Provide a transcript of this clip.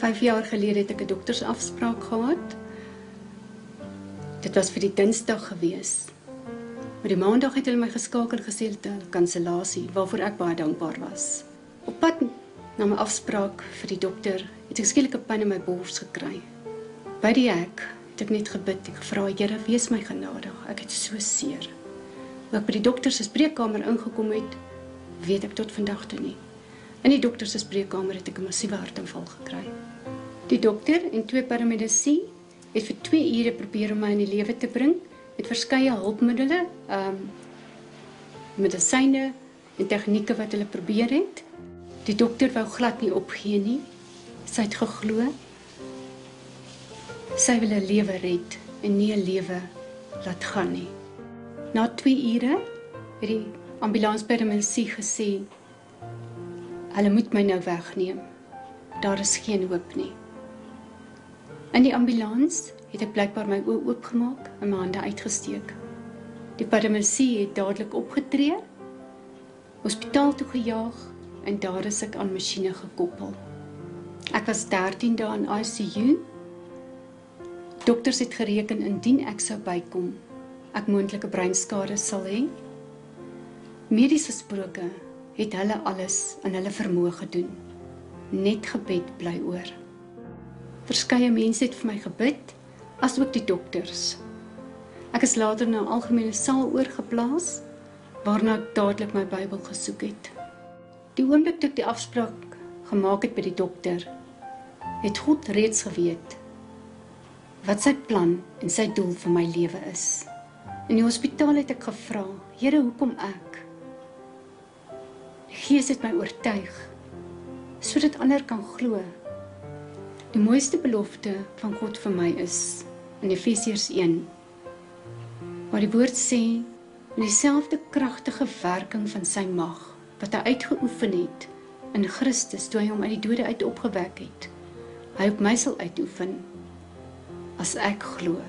5 jaar gelede het ek 'n doktersafspraak gehad. Dit was vir die Dinsdag gewees. Maar die Maandag het hulle my geskakel en gesê dat hulle kansellasie, waarvoor ek baie dankbaar was. Op pad na my afspraak vir die dokter het ek skielik 'n pyn in my bors gekry. By die hek het ek net gebid, ek gevra, Here, wees my genadig, ek het so seer. Toe ek by die dokter se spreekkamer ingekom het, weet ek tot vandag toe nie. In die dokter se spreekkamer het ek 'n massiewe hartaanval gekry. Die dokter en 2 paramedici het vir 2 ure probeer om my in die lewe te bring, met verskeie hulpmiddele, medisyne en tegnieke wat hulle probeer het. Die dokter wou glad nie opgee nie. Sy het geglo, sy wil 'n lewe red en nie 'n lewe laat gaan nie. Na 2 ure het die ambulansparamedici gesê, hulle moet my nou wegneem. Daar is geen hoop nie. In die ambulans het ek blykbaar my oë oopgemaak en my hande uitgesteek. Die paramedici het dadelik opgetree, hospitaal toe gejaag en daar is ek aan masjiene gekoppel. Ek was 13 dae in ICU. Dokters het gereken indien ek sou bykom, ek moontlike breinskade sal hê. Medies gesproke het hulle alles in hulle vermoë gedoen. Net gebed bly oor. Verskeie mense het vir my gebid, as ook die dokters. Ek is later na 'n algemene saal oorgeplaas, waarna ek dadelik my Bybel gesoek het. Die oomblik toe ek die afspraak gemaak het by die dokter, het God reeds geweet wat sy plan en sy doel vir my lewe is. In die hospitaal het ek gevra, Here, hoekom ek? Die Gees het my oortuig, sodat ander kan glo. Die mooiste belofte van God vir my is in Efesiërs 1, waar die woord sê, met dieselfde kragtige werking van sy mag, wat hy uitgeoefen het in Christus, toe hy hom uit die dode uit opgewek het, hy op my sal uitoefen, as ek glo.